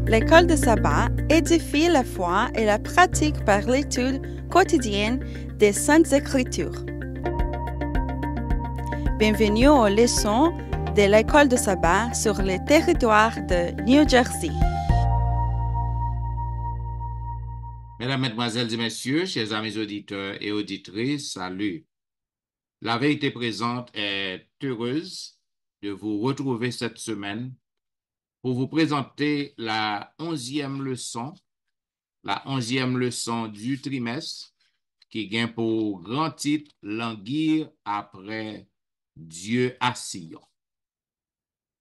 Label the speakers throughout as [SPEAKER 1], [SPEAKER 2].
[SPEAKER 1] L'école de sabbat édifie la foi et la pratique par l'étude quotidienne des Saintes Écritures. Bienvenue aux leçons de l'école de sabbat sur le territoire de New Jersey.
[SPEAKER 2] Mesdames, Mesdemoiselles et Messieurs, chers amis auditeurs et auditrices, salut. La vérité présente est heureuse de vous retrouver cette semaine pour vous présenter la 11e leçon du trimestre qui gagne pour grand titre Languir après Dieu à Sion.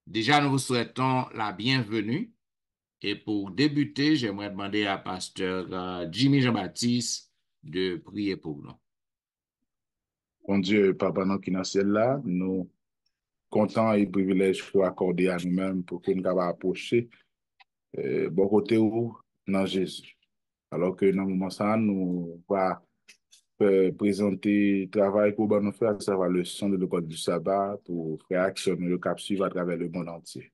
[SPEAKER 2] Déjà, nous vous souhaitons la bienvenue. Et pour débuter, j'aimerais demander à pasteur Jimmy Jean-Baptiste de prier pour nous.
[SPEAKER 3] Bon Dieu, Papa, nous qui dans ciel là, nous contents et privilèges pour accorder à nous-mêmes pour que nous puissions approcher bon côté où dans Jésus. Alors que dans le moment ça, nous va présenter le travail pour nous faire, à savoir le son de l'école du sabbat pour faire actionner le cap suivre à travers le monde entier.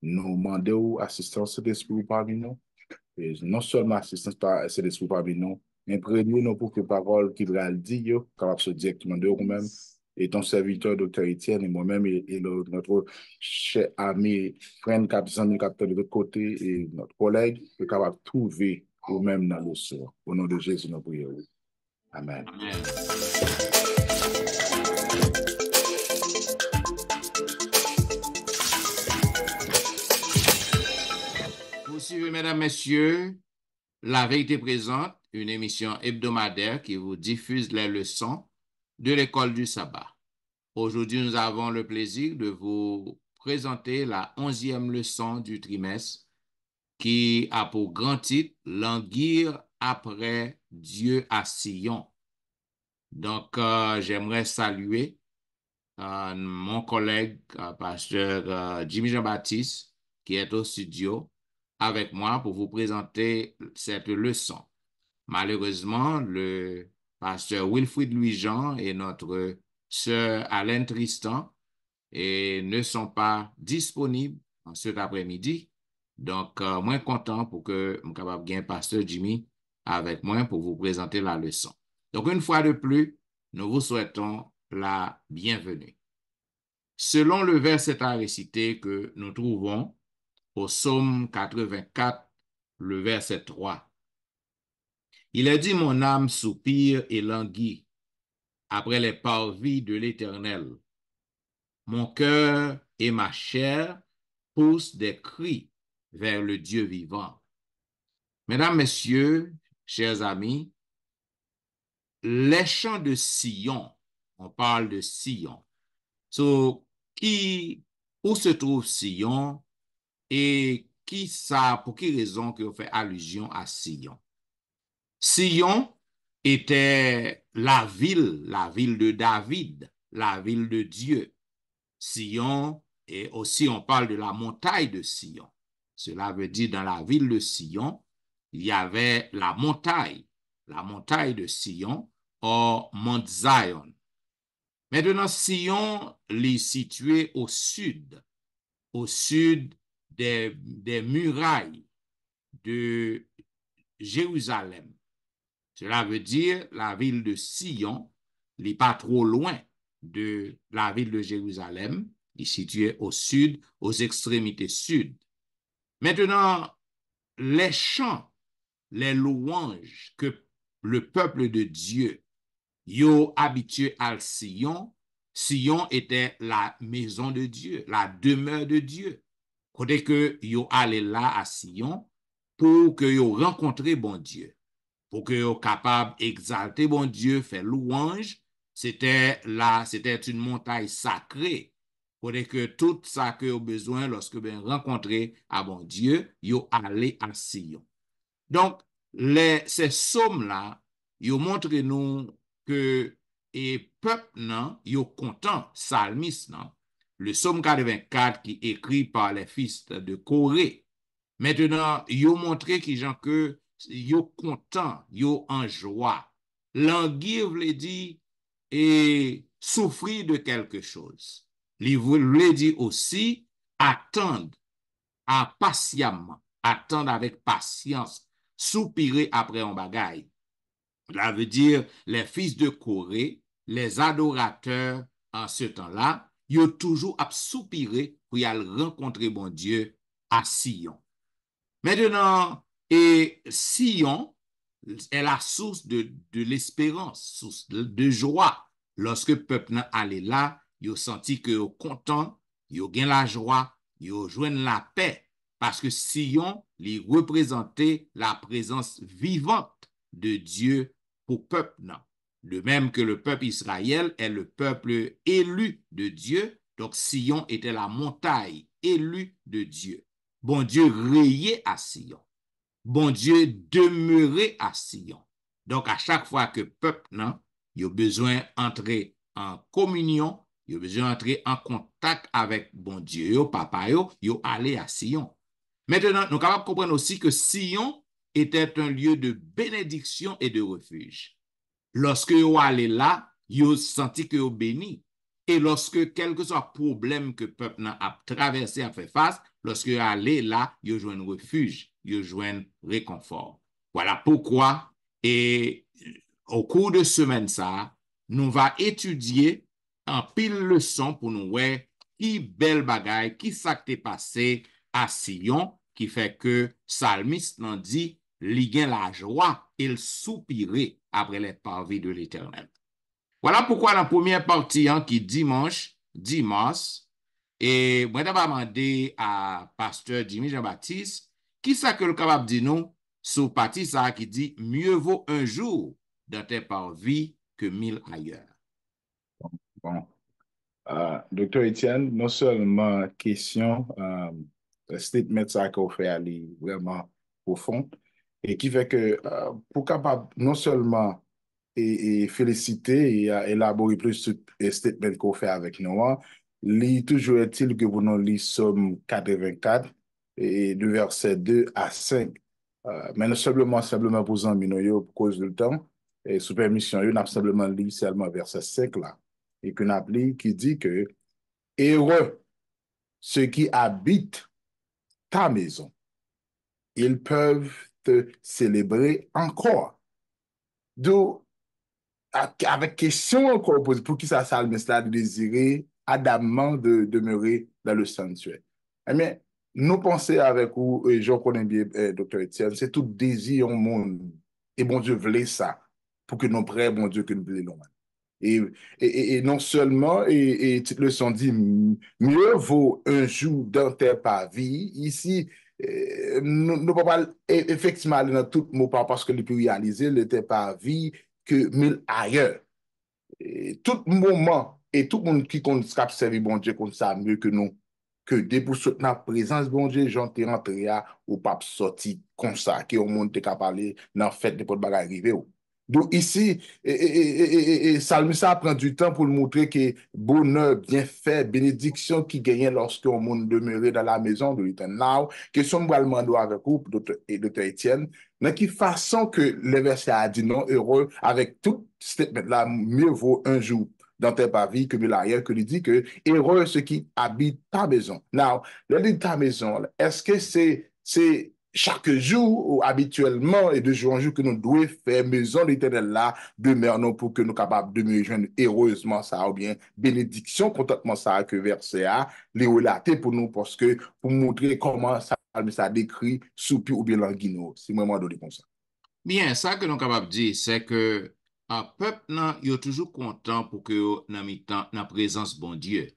[SPEAKER 3] Nous demandons assistance de l'Esprit parmi nous. Et non seulement assistance par cet esprit parmi nous, mais prévenez-nous pour que parole qu'il va dire, capable de directement de vous-même, et ton serviteur, docteur Étienne, et moi-même, et notre cher ami, frère Capitaine, de l'autre côté, et notre collègue, est capable de trouver vous-même dans le sort. Au nom de Jésus, nous prions. Amen.
[SPEAKER 2] Amen. Vous suivez, mesdames, messieurs, La Vérité présente, une émission hebdomadaire qui vous diffuse les leçons de l'école du sabbat. Aujourd'hui, nous avons le plaisir de vous présenter la 11e leçon du trimestre qui a pour grand titre Languir après Dieu à Sion. Donc, j'aimerais saluer mon collègue, pasteur Jimmy Jean-Baptiste, qui est au studio avec moi pour vous présenter cette leçon. Malheureusement, le pasteur Wilfrid Louis-Jean et notre sœur Alain Tristan ne sont pas disponibles en cet après-midi. Donc, moi content pour que je capable de gagner pasteur Jimmy avec moi pour vous présenter la leçon. Donc, une fois de plus, nous vous souhaitons la bienvenue. Selon le verset à réciter que nous trouvons au psaume 84, le verset 3, il est dit, mon âme soupire et languit après les parvis de l'Éternel. Mon cœur et ma chair poussent des cris vers le Dieu vivant. Mesdames, Messieurs, chers amis, les chants de Sion, on parle de Sion. Où se trouve Sion et pour quelle raison qu'on fait allusion à Sion? Sion était la ville de David, la ville de Dieu. Sion, et aussi on parle de la montagne de Sion. Cela veut dire dans la ville de Sion, il y avait la montagne de Sion, ou Mont Zion. Maintenant, Sion est situé au sud des murailles de Jérusalem. Cela veut dire la ville de Sion n'est pas trop loin de la ville de Jérusalem, il est situé au sud, aux extrémités sud. Maintenant, les chants, les louanges que le peuple de Dieu yo habitué à Sion, Sion était la maison de Dieu, la demeure de Dieu. Côté que yo allé là à Sion pour que yo rencontre bon Dieu, pour que yo capable exalter bon Dieu, faire louange. C'était une montagne sacrée. Côté que tout ça que yo besoin lorsque ben rencontrer à bon Dieu, yo allé à Sion. Donc ces psaumes là, yo montre nous que et peuple nan yo content, psalmiste nan, le psaume 84 qui est écrit par les fils de Corée. Maintenant, yo montré qui gens que yo content, yo en joie. Languir veut dire et souffrir de quelque chose. Il veut dire aussi attendre, patiemment attendre avec patience, soupirer après un bagaille. Cela veut dire les fils de Corée, les adorateurs en ce temps-là, ils ont toujours à soupirer pour y aller rencontrer bon Dieu à Sion. Maintenant, et Sion est la source de l'espérance, source de joie. Lorsque le peuple allait là, ils ont senti que sont contents, ils ont la joie, ils ont joint la paix. Parce que Sion, il représentait la présence vivante de Dieu pour le peuple. Non. De même que le peuple Israël est le peuple élu de Dieu, donc Sion était la montagne élue de Dieu. Bon Dieu rayait à Sion. Bon Dieu demeurait à Sion. Donc, à chaque fois que le peuple, non, il a besoin d'entrer en communion, il a besoin d'entrer en contact avec bon Dieu, yo, papa, il a allé à Sion. Maintenant, nous sommes capables de comprendre aussi que Sion était un lieu de bénédiction et de refuge. Lorsque vous allez là, vous senti que vous béni. Et lorsque quel que soit le problème que le peuple a traversé, a fait face, lorsque vous allez là, vous jouez un refuge, vous jouez un réconfort. Voilà pourquoi, et au cours de semaine ça, nous va étudier en pile leçon pour nous voir qui belle bagaille, qui ça qui passé à Sion, qui fait que Psalmiste n'en dit, li gen la joie, il soupirait après les parvis de l'Éternel. Voilà pourquoi dans la première partie, hein, qui dimanche, et moi d'abord demandé à pasteur Jimmy Jean-Baptiste, qui ça que le capable de dire nous, sur partie ça qui dit, mieux vaut un jour dans tes parvis que 1000 ailleurs.
[SPEAKER 3] Bon. Docteur Etienne, non seulement question, statement ça qu'on fait aller vraiment profond, et qui fait que pour capable non seulement et féliciter et élaborer plus ce statement qu'on fait avec nous, toujours est-il que vous nous lisez Somme 84 et de verset 2 à 5. Mais non simplement pour en pour cause du temps, et sous permission, nous avons simplement lu seulement verset 5 là, et qu'on appelle qui dit que heureux ceux qui habitent ta maison, ils peuvent te célébrer encore. Donc, avec question encore posée, pour qui ça salmiste là de désirer adamant de demeurer dans le sanctuaire. Eh bien, nous pensons avec vous, et je connais bien, Dr. Etienne, c'est tout désir au monde. Et bon Dieu voulait ça, pour que nous prêts, bon Dieu, que nous voulons. Et non seulement, et cette leçon dit, mieux vaut un jour dans tes parvis. Ici, nous ne pouvons pas effectivement aller dans tout mot parce que nous pouvons réaliser le tes parvis que 1000 ailleurs. Et tout moment, et tout le monde qui compte servir bon Dieu, compte ça mieux que nous. Que dès pour soutenir la présence bon Dieu, j'en t'ai rentré au pape sorti comme ça, qui au monde t'es capable dans la fête de votre bagage arrivé. Donc ici, Salmista prend du temps pour montrer que bonheur, bienfait, bénédiction qui gagnait lorsque le monde demeurait dans la maison de l'Éternel, que son bellement avec vous, Dr. Etienne, dans quelle façon que le verset a dit non, heureux, avec tout statement-là, mieux vaut un jour dans tes parvis que l'arrière, que lui dit que heureux ceux qui habitent ta maison. Now, le dit ta maison, est-ce que c'est chaque jour ou habituellement et de jour en jour que nous devons faire maison de l'Éternel là, demeurons pour que nous capables de me joindre heureusement ça ou bien bénédiction, contentement ça que verset A, les relater pour nous parce que pour montrer comment ça décrit soupi ou bien languino. C'est vraiment donné comme ça.
[SPEAKER 2] Bien, ça que nous sommes capables de dire, c'est que un peuple, il est toujours content pour que dans la présence bon Dieu.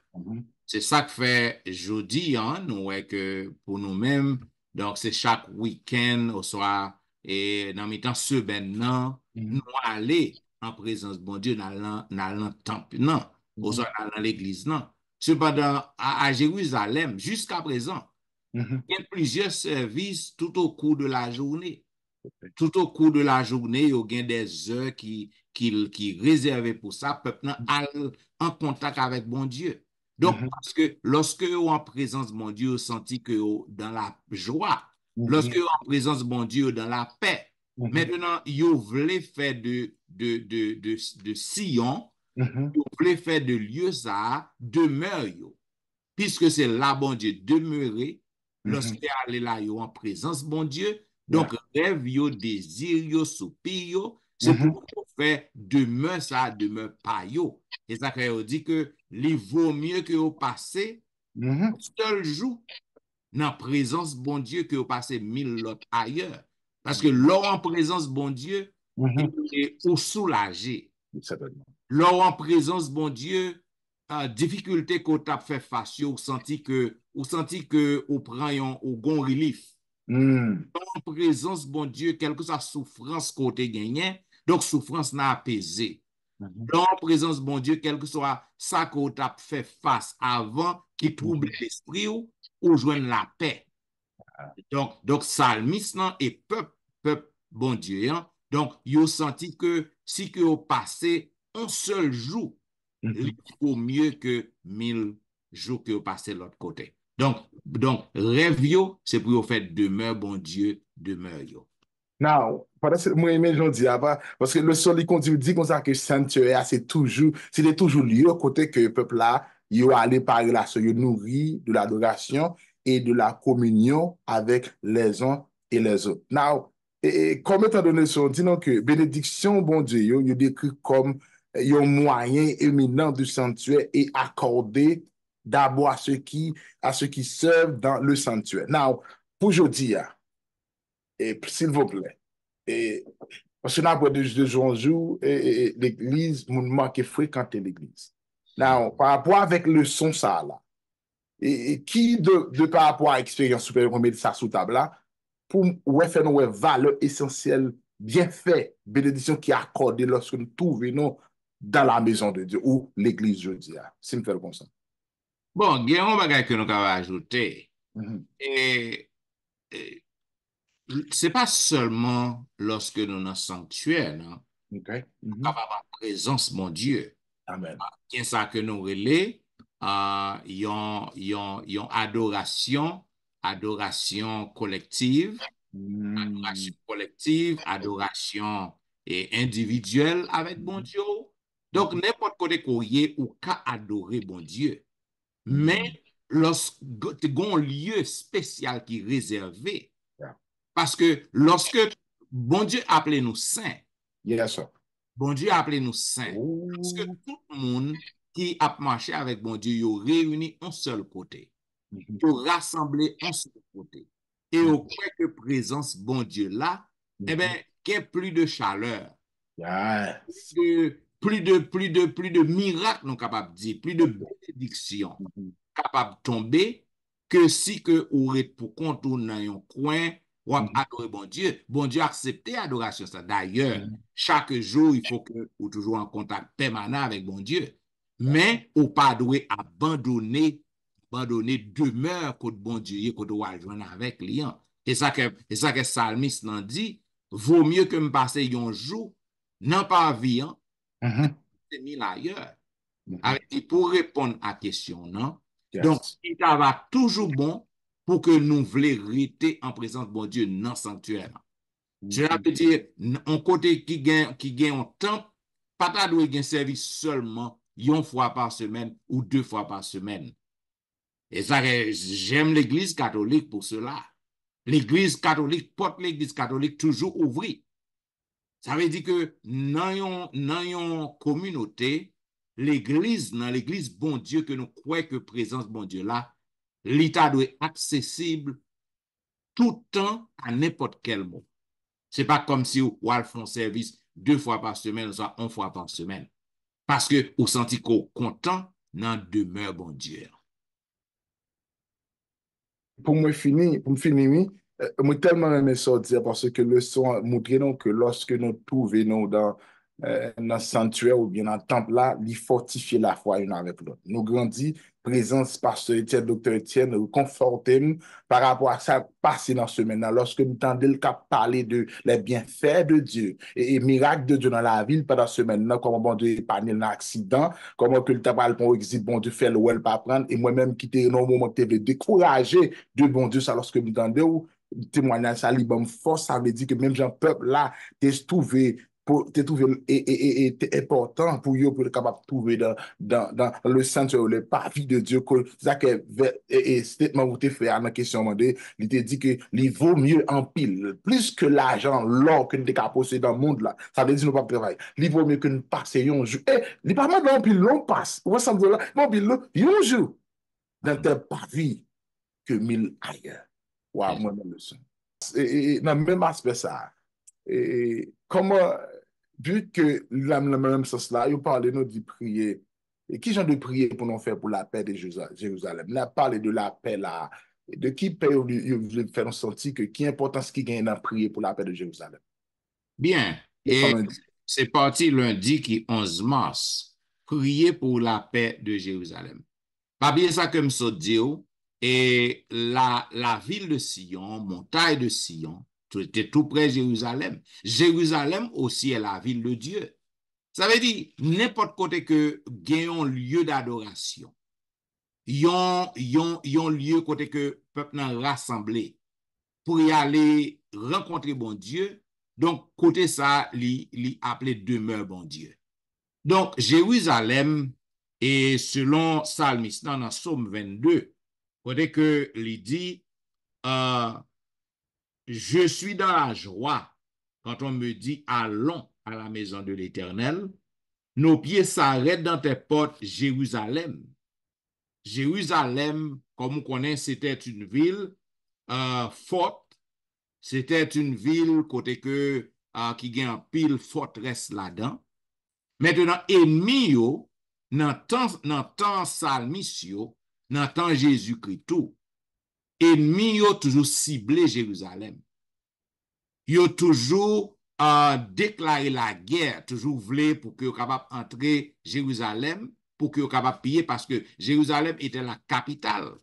[SPEAKER 2] C'est ça que fait jeudi, hein, nous, que pour nous-mêmes, donc c'est chaque week-end au soir, et dans le temps semaine, nous aller en présence bon Dieu dans le temple, non, au soir dans l'église, non. Cependant, à Jérusalem, jusqu'à présent, il y a plusieurs services tout au cours de la journée. Tout au cours de la journée, il y a des heures qui réservées pour ça, peuple en contact avec bon Dieu. Donc, parce que lorsque vous en présence bon Dieu, vous sentez que dans la joie, lorsque vous en présence bon Dieu, dans la paix, maintenant, vous voulez faire de Sion, vous voulez faire de lieu ça, demeure, puisque c'est là bon Dieu demeurer, lorsque allé là, yo en présence, bon Dieu. Donc, rêve, yo, désir, yo, soupir, yo, c'est pour faire demeure ça, demeure pas yo. Et ça veut dire que il vaut mieux que vous passez un seul jour dans la présence, bon Dieu, que vous passez 1000 autres ailleurs. Parce que l'or en présence, bon Dieu, est ou soulagé. L'or en présence, bon Dieu, difficulté qu'on t'a fait face, ou senti que ou prend un gon relief. En présence, bon Dieu, quelle que soit souffrance qu'on te gagné, donc souffrance n'a apaisé. Dans la présence, bon Dieu, quel que soit ça qu'on t'a fait face avant qui trouble l'esprit ou joindre la paix. Donc salmis nan et peuple bon Dieu. Hein? Donc, yo senti que si que vous passez un seul jour, il faut mieux que 1000 jours que vous passez de l'autre côté. Donc rêve yo, c'est pour vous faire demeure, bon Dieu, demeure yo.
[SPEAKER 3] Now, moi, je dis, parce que le sol, il continue de dire comme ça que sanctuaire, c'était toujours lieu côté que le peuple là, il allé par relation, il nourrit de l'adoration et de la communion avec les uns et les autres. Now, comme étant donné ça, disons que bénédiction, bon Dieu, il décrit comme un moyen éminent du sanctuaire et accordé d'abord à ceux qui servent dans le sanctuaire. Now, pour aujourd'hui, s'il vous plaît. Parce que après de jour en jour, l'église, mon manque fréquenter l'église. Now, par rapport avec le son ça là, qui de par rapport à l'expérience supérieure, on met ça sous table là, pour faire nos valeurs essentielles, bien fait, bénédiction qui est accordée lorsque nous trouvons dans la maison de Dieu ou l'église, je dis, si me fait comme ça.
[SPEAKER 2] Bon, il y a un bagage que nous avons ajouté. Et c'est pas seulement lorsque nous sommes dans le sanctuaire, non?
[SPEAKER 3] Okay.
[SPEAKER 2] Capable de présence, mon Dieu.
[SPEAKER 3] Amen.
[SPEAKER 2] Qu'est-ce ça que nous relais? Yon adoration collective, adoration et individuelle avec bon Dieu. Donc, n'importe côté qu'on y est, ou qu'à adorer bon Dieu. Mais, lorsque un lieu spécial qui est réservé, parce que lorsque bon Dieu appelait nous saints,
[SPEAKER 3] yes, sir.
[SPEAKER 2] Bon Dieu appelé nous saints. Parce que tout le monde qui a marché avec bon Dieu, ils réuni un seul côté. Ils rassemblé un seul côté. Et au point que présence bon Dieu là, eh bien, qu'il y ait plus de chaleur.
[SPEAKER 3] Yes.
[SPEAKER 2] Plus de miracles, nous capables de dire, plus de bénédictions capables de tomber que si que ou êtes pour contourner dans un coin ou adorer bon Dieu accepter l'adoration ça. D'ailleurs, chaque jour, il faut que vous toujours en contact permanent avec bon Dieu. Mais ou pas doit abandonner demeure que bon Dieu que doit joindre avec lui. Et ça que Salmiste nan dit, vaut mieux que me passer un jour non pas vie, c'est mis ailleurs. Et pour répondre à la question, non? Yes. Donc, il va toujours bon pour que nous voulons rester en présence de bon Dieu dans le sanctuaire. Cela veut dire, un côté qui gagne un temps, pas ta doit un service seulement une fois par semaine ou 2 fois par semaine. Et ça, j'aime l'église catholique pour cela. L'église catholique, porte l'église catholique toujours ouverte. Ça veut dire que dans une communauté, dans l'église bon Dieu que nous croyons que présence bon Dieu là, l'état doit être accessible tout le temps à n'importe quel moment. C'est pas comme si vous faites un service 2 fois par semaine, soit 1 fois par semaine. Parce que vous sentez qu'on content dans demeure bon Dieu.
[SPEAKER 3] Pour me finir, moi tellement aimé ça dire parce que le son montre que lorsque nous trouvons dans le sanctuaire ou bien dans le temple là, il fortifie la foi une avec l'autre. Nous grandit présence pasteur Etienne, docteur Etienne, nous confortons par rapport à ça passé dans ce semaine là lorsque nous entendons le cap parler de les bienfaits de Dieu et miracles de Dieu dans la ville pendant ce semaine là, comment bon Dieu épargne un accident, comment que le tabac pour exit bon Dieu fait le well pas prendre et moi-même qui était dans un moment que découragé de bon Dieu ça lorsque nous entendons témoignage ça li bon force ça veut dire que même Jean peuple là t'es trouvé te trouver et important pour eux pour être capable de trouver dans le centre le pavis de Dieu que ça que statement vous te fait à la question demandé il te dit que il vaut mieux en pile plus que l'argent l'or que nous te posséder dans le monde là ça veut dire nous pas travailler il vaut mieux que nous passions un jour et il pas mal en pile l'on passe on ensemble là non pile un jour dans ta pavis que mille ailleurs waouh moi dans le son et dans le même aspect ça et comment, vu que la même sens là, il parle nous de prier. Et qui genre de prier pour nous faire pour la paix de Jérusalem? Il a parlé de la paix là. De qui paix il veut faire nous sentir que qui est important ce qui gagne dans prier pour la paix de Jérusalem?
[SPEAKER 2] Bien.
[SPEAKER 3] Et
[SPEAKER 2] Et
[SPEAKER 3] comme
[SPEAKER 2] c'est parti lundi qui 11 mars. Prier pour la paix de Jérusalem. Pas bien ça comme ça dit, et la ville de Sion, montagne de Sion, était tout près de Jérusalem. Jérusalem aussi est la ville de Dieu. Ça veut dire, n'importe côté que gagnons lieu d'adoration, yon lieu côté que peuple nan rassemblé pour y aller rencontrer bon Dieu. Donc, côté ça, li appelé demeure bon Dieu. Donc, Jérusalem, et selon Psalmiste dans Psaume 22, côté que il dit, je suis dans la joie quand on me dit, allons à la maison de l'Éternel. Nos pieds s'arrêtent dans tes portes, Jérusalem. Jérusalem, comme on connaît, c'était une ville forte. C'était une ville côté que qui gagne un pile forteresse là-dedans. Maintenant, ennemi yo, dans temps salmis yo, dans temps Jésus-Christ tout, ennemi yo toujours ciblé Jérusalem. Yo toujours déclaré la guerre, toujours voulu pour que yo capable entrer Jérusalem, pour que yo capable piller parce que Jérusalem était la capitale.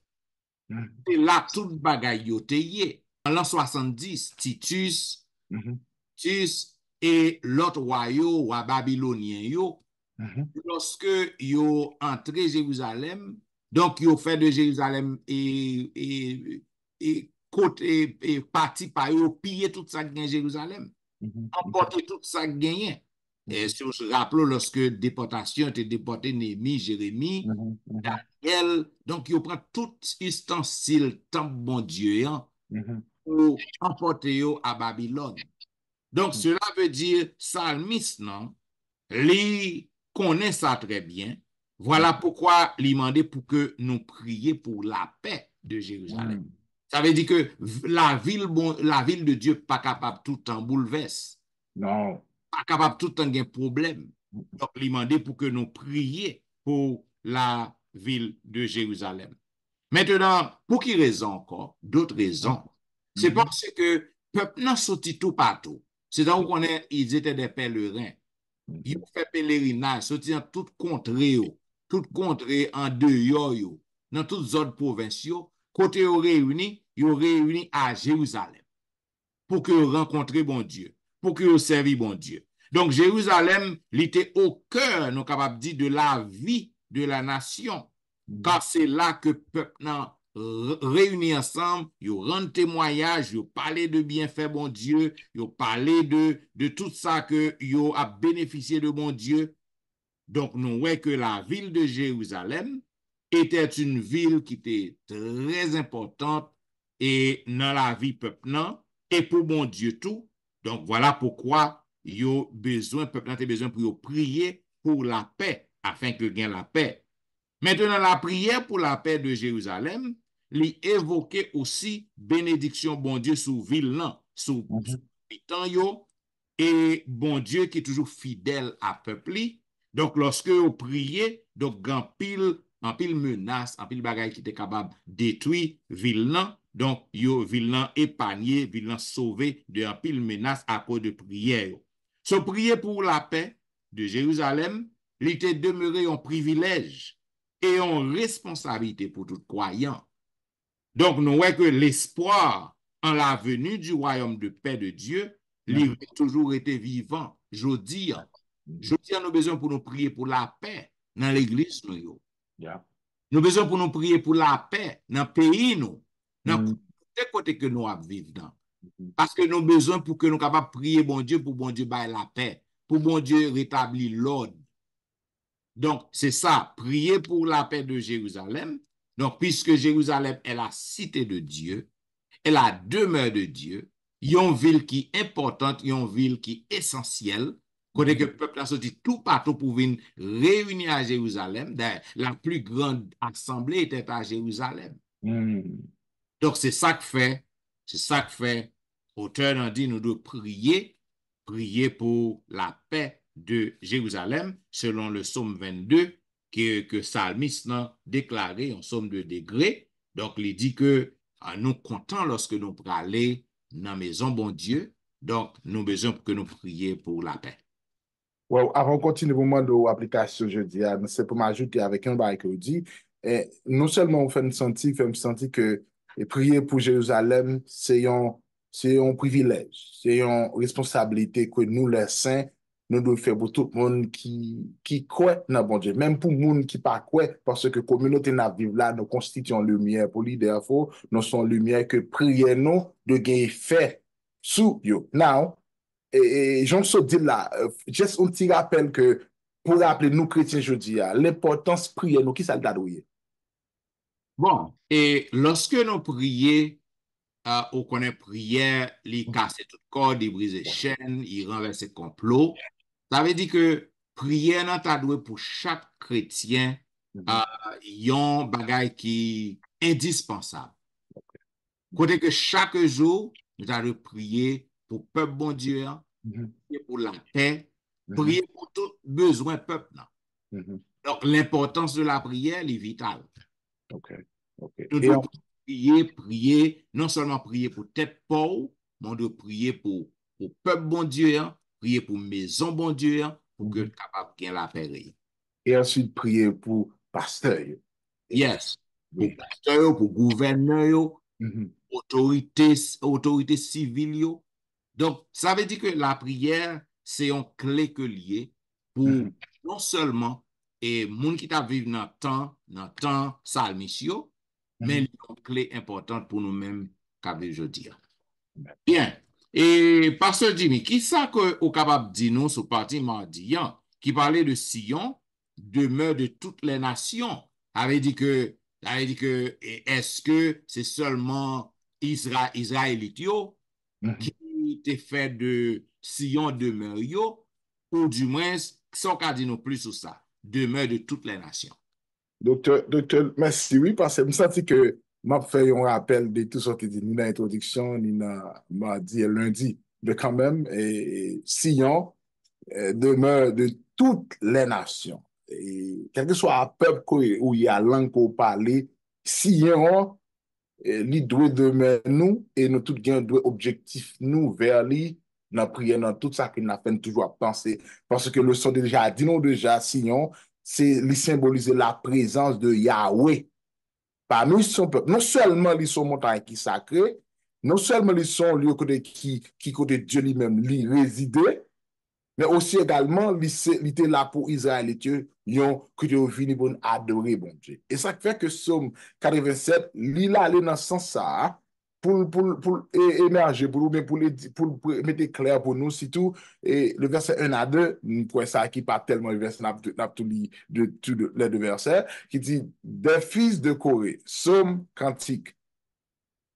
[SPEAKER 2] Et là, tout bagay yo te yé. En l'an 70, Titus et l'autre royaume, roi babylonien yo, lorsque yo entré Jérusalem, donc yo fait de Jérusalem et côté et parti par yo piller tout ça qui est Jérusalem, emporter tout ça qui gagne. Et si on se rappelle, lorsque déportation était déporté Néhémie, Jérémie, Daniel, donc yo prend tout ustensile temple bon Dieu pour emporter yo à Babylone. Donc cela veut dire psalmiste non, li connaît ça très bien. Voilà pourquoi il demandait pour que nous prions pour la paix de Jérusalem. Ça veut dire que la ville de Dieu pas capable tout le temps bouleverser.
[SPEAKER 3] non.
[SPEAKER 2] Pas capable tout le temps avoir problème. Donc, il demandait pour que nous prions pour la ville de Jérusalem. Maintenant, pour qui raison encore? D'autres raisons. C'est parce que peuple n'a sorti tout partout. C'est là où ils étaient des pèlerins. Ils ont fait pèlerinage, sorti dans toute contrée en dehors, dans toutes les autres provinces, côté ils ont réuni à Jérusalem pour que vous rencontrez bon Dieu, pour que vous serviez bon Dieu. Donc, Jérusalem, il était au cœur, nous capables de dire, de la vie de la nation, car c'est là que le peuple réunis ensemble, ils rendent témoignage, ils parlent de bienfaits bon Dieu, ils parlent de tout ça que ils a bénéficié de bon Dieu. Donc, nous voyons que la ville de Jérusalem était une ville qui était très importante et dans la vie peuple et pour bon Dieu tout. Donc, voilà pourquoi peuple a besoin pour prier pour la paix, afin que gagne la paix. Maintenant, la prière pour la paix de Jérusalem, lui évoquait aussi bénédiction bon Dieu sur ville là, sur habitant et bon Dieu qui est toujours fidèle à peuple. Donc, lorsque vous priez, donc en pile menace, en pile bagaille qui était capable de détruire ville là, donc ville là épargné, ville là sauvé de en pile menace à cause de prière. So prier pour la paix de Jérusalem, il était demeuré un privilège et une responsabilité pour tout croyant. Donc, nous voyons que l'espoir en la venue du royaume de paix de Dieu, il a toujours été vivant. Je dis, nous avons besoin pour nous prier pour la paix dans l'église. Nous avons besoin pour nous prier pour la paix dans le pays, dans tous les côtés que nous vivons. Parce que nous avons besoin pour que nous soyons capables de prier bon Dieu pour bon Dieu bailler la paix. pour bon Dieu rétablir l'ordre. Donc, c'est ça, prier pour la paix de Jérusalem. Donc, puisque Jérusalem est la cité de Dieu, est la demeure de Dieu, il y a une ville qui est importante, il y a une ville qui est essentielle, côté que le peuple a sorti tout partout pour venir réunir à Jérusalem. D'ailleurs, la plus grande assemblée était à Jérusalem. Donc, c'est ça que fait, auteur nous dit, nous devons prier pour la paix de Jérusalem, selon le psaume 22, que Psalmiste a déclaré en psaume de degré. Donc, il dit que nous comptons lorsque nous aller dans la maison, bon Dieu. Donc, nous avons besoin que nous prions pour la paix.
[SPEAKER 3] Well, avant de continuer le moment de l'application, je dis, c'est pour m'ajouter avec un bail que vous dites, non seulement on fait me sentir que prier pour Jérusalem, c'est un privilège, c'est une responsabilité que nous, les saints, nous devons faire pour tout le monde qui croit dans bon Dieu. Même pour le monde qui pas croit, parce que la communauté n'a vive là, nous constituons lumière pour l'idée, nous sommes lumière que prier nous de gagner fait sous yo. Now, et j'en se dit là, juste un petit rappel que pour rappeler nous chrétiens jeudi, l'importance prier nous, qui ça le dadouye?
[SPEAKER 2] Bon, et lorsque nous prions, on connaît prière, il casse toute corde, il brise chaîne, il renverse complot. Ça veut dire que prière n'a pas doué pour chaque chrétien, yon bagay qui est indispensable. Côté que chaque jour, nous allons prier pour le peuple bon Dieu, prier pour la paix, prier pour tout besoin peuple. Donc, l'importance de la prière est vitale. Nous devons prier, non seulement prier pour tête pauvre, mais on doit prier pour peuple bon Dieu, prier pour maison bon Dieu, pour que capable de la paix.
[SPEAKER 3] Et ensuite, prier pour pasteur.
[SPEAKER 2] Yes. Pour pasteur, pour gouverneur, autorité civile. Donc, ça veut dire que la prière, c'est une clé que liée pour non seulement et gens qui vivent dans le temps salmisio, mais une clé importante pour nous-mêmes qu'à aujourd'hui. Bien. Et pasteur Jimmy, qui ça que vous capable de dire nous sur parti mardi qui parlait de Sion, demeure de toutes les nations? Avait dit que est-ce que c'est seulement Israélite qui était fait de Sion demeure ou du moins ça qu'a dit nous plus sur ça, demeure de toutes les nations.
[SPEAKER 3] Docteur, merci, oui, parce que je me sens que m'a fait un rappel de tout ce qui dit ni dans l'introduction, ni dans mardi et lundi, de quand même, Sion demeure de toutes les nations. Et quel que soit le peuple où il y a langue pour parler, Sion, lui doit demeurer nous, et nous tous gagnons doit objectif nous vers lui, dans la prière, dans tout ça qu'il a fait toujours penser. Parce que le son déjà dit nous déjà, Sion, c'est lui symboliser la présence de Yahweh parmi son peuple. Non seulement ils sont montagnes qui sacrées, non seulement ils sont lieux qui côté Dieu lui-même lui résidait, mais aussi également il était là pour Israël et Dieu, que Dieu venu pour adorer bon Dieu. Et ça fait que Somme 87, il a allé dans ce sens ça, pour émerger, pour mettre clair pour nous, surtout, et le verset 1 à 2, pour ça qui pas tellement le verset, les deux versets, qui dit, des fils de Corée, Somme cantique,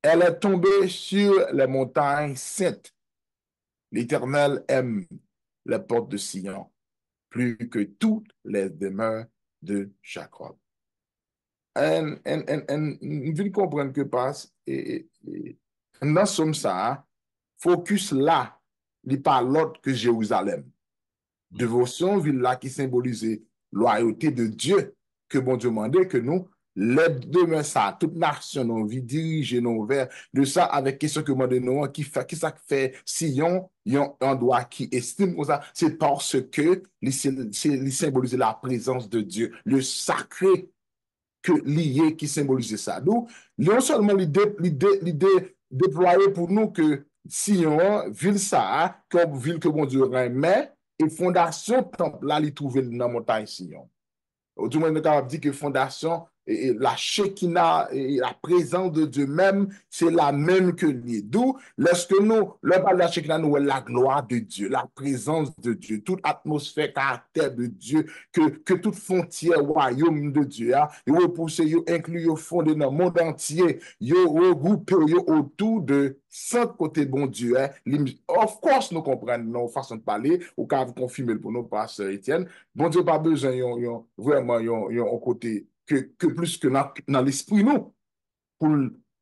[SPEAKER 3] elle est tombée sur les montagnes saintes. L'Éternel aime les portes de Sion plus que toutes les demeures de Jacob. Nous devons comprendre que passe dans somme ça, focus là, il n'est pas l'autre que Jérusalem. Dévotion, ville là qui symbolise loyauté de Dieu, que bon Dieu demandait que nous, les demeures ça, toute nation, nous vie diriger nous vers de ça avec question que demande nous, qui ça fait Sion, un endroit qui estime comme ça, c'est parce que il symbolise la présence de Dieu, le sacré que lié qui symbolise ça. Donc, non seulement l'idée déployer pour nous que Sion, ville ça, comme ville que bon Dieu remet, et fondation temple là, il trouve dans la montagne Sion. Du moins, nous avons dit que fondation et la Shekinah et la présence de Dieu même, c'est la même que lui. D'où, lorsque nous, le parle de la Shekinah, nous voyons la gloire de Dieu, la présence de Dieu, toute atmosphère, caractère de Dieu, que toute frontière, royaume de Dieu, il repousse, il inclut, il fondé dans le monde entier, il regroupe autour de 5 côtés bon Dieu. Of course, nous comprenons nos façons de parler, ou quand vous confirmez pour nous, pasteur Étienne, bon Dieu pas besoin, vraiment, un côté que plus que dans l'esprit, nous, pour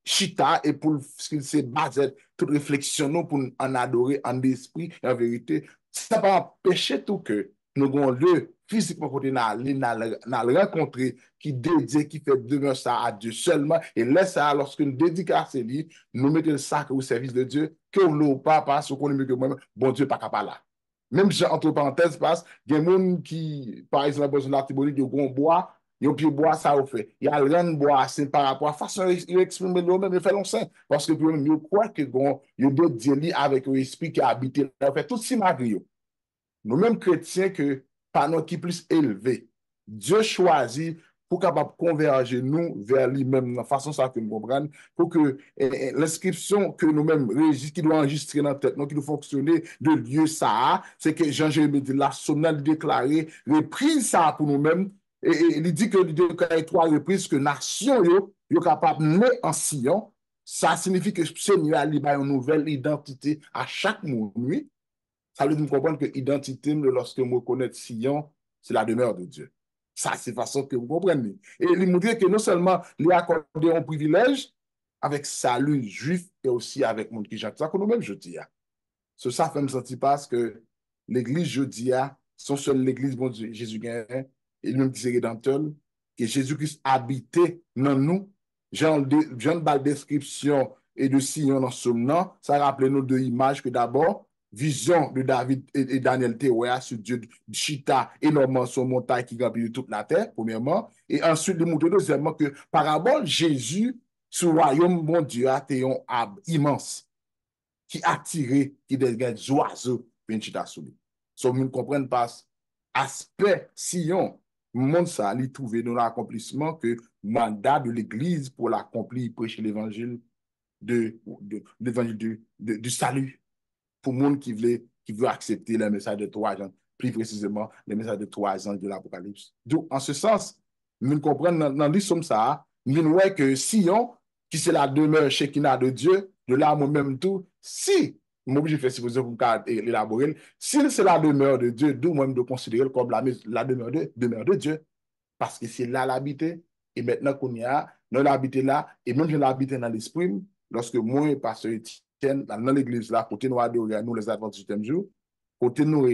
[SPEAKER 3] chita et pour ce qui se base toute réflexion nous pour en adorer en esprit et en vérité. Ça va empêcher tout que nous avons le physiquement côté dans le rencontrer qui dédie, qui fait demeure ça à Dieu seulement et laisse ça lorsque nous dédicace lui, nous mettons le sac au service de Dieu, que on ne pas parce qu'on est mieux que moi, bon Dieu pas capable là. Même si, entre parenthèses, passe, il y a des gens qui, par exemple, dans la Tibonite, ils ont bois, ils ont bois, ça au fait. Il y a rien de bois, c'est par rapport à la façon d'exprimer eux-mêmes, ils font longtemps. Parce que puis ils croient que ils ont d'autres délits avec l'esprit qui a habité là. En fait, tout si malgré nous-mêmes chrétiens, que par notre qui plus élevé, Dieu choisit pour capable converger nous vers lui-même, de façon ça que nous comprenions, pour que l'inscription que nous-mêmes qui doit enregistrer dans la tête, qui doit fonctionner de Dieu ça, c'est que Jean-Jérémie dit, la sonne déclaré, reprise ça pour nous-mêmes, et il dit que il déclare 3 reprises que nation yo capable de naître en Sion, ça signifie que Seigneur a libéré une nouvelle identité à chaque nuit. Ça veut dire comprendre que l'identité, lorsque vous connaissez Sion, c'est la demeure de Dieu. Ça, c'est façon que vous comprenez. Et il montre que non seulement lui accorder un privilège avec salut juif et aussi avec mon qui Jacques, ça que nous-mêmes je dis. Ça fait me sentir parce que l'église jeudi, son seul l'église, bon Dieu, Jésus gagne, et lui-même qui est rédempteur, que Jésus-Christ habitait dans nous. Jean de description et de Sion dans ce nom, ça rappelle nous 2 images que d'abord, vision de David et Daniel Théoya sur Dieu Chita énormément sur montagne qui remplit toute la terre, premièrement. Et ensuite, il montre deuxièmement que parabole, Jésus, sur le royaume, mon Dieu, a été un arbre immense qui attirait, qui des oiseaux, puis Chita sous lui. So, nous ne comprenons pas aspect Sion, monde ça, il trouvé dans l'accomplissement que mandat de l'Église pour l'accomplir, prêcher l'évangile du salut pour le monde qui veut accepter le message de 3 ans, plus précisément le message de 3 ans de l'Apocalypse. Donc, en ce sens, nous comprenons dans l'histoire ça, nous voyons que Sion, qui c'est la demeure Shekinah de Dieu, de là moi-même tout, si, moi je fais supposer pour élaborer, si c'est la demeure de Dieu, d'où moi de considérer comme la demeure de Dieu, parce que c'est là l'habité, et maintenant qu'on y a, nous l'habité là, et même je l'habite dans l'esprit, lorsque moi, pasteur dans l'église là, côté nous adorer nous les adventistes du 7e jour, côté nous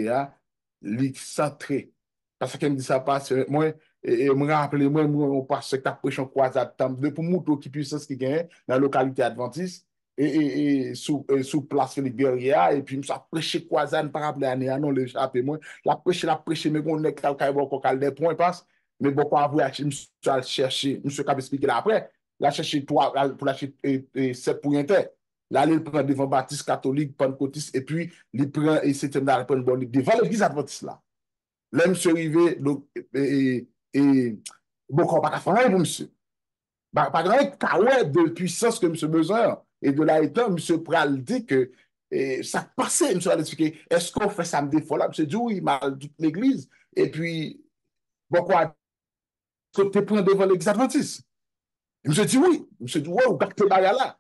[SPEAKER 3] centré. Parce que me dit ça passe, moi, et me rappelle, moi, on passe que tu as prêché en croisade, pour montrer qui puissance qui gagne dans la localité adventiste, et sous place Félix Berria, et puis, ça prêché croisade par rapport à non, l'échappé, moi, la prêché, mais on est quelqu'un qui a des points, passe, mais bon, pour avouer, monsieur a cherché, monsieur qui a expliqué là après, la chercher 3, pour l'acheter 7 pour inter. Là, il prend devant Baptiste catholique, pentecôtiste, et puis il prend et c'est devant l'église adventiste là. Là, monsieur arrivé, donc, bon, on pas faire pour monsieur. Pas grand caouet de puissance que monsieur besoin. Et de là étant, monsieur Pral dit que ça passait, monsieur a expliqué, est-ce qu'on fait samedi fois là? Monsieur dit oui, mal toute l'église. Et puis, pourquoi tu prends devant l'église adventiste? Et monsieur dit oui. Monsieur dit, ouais, ou gâte là.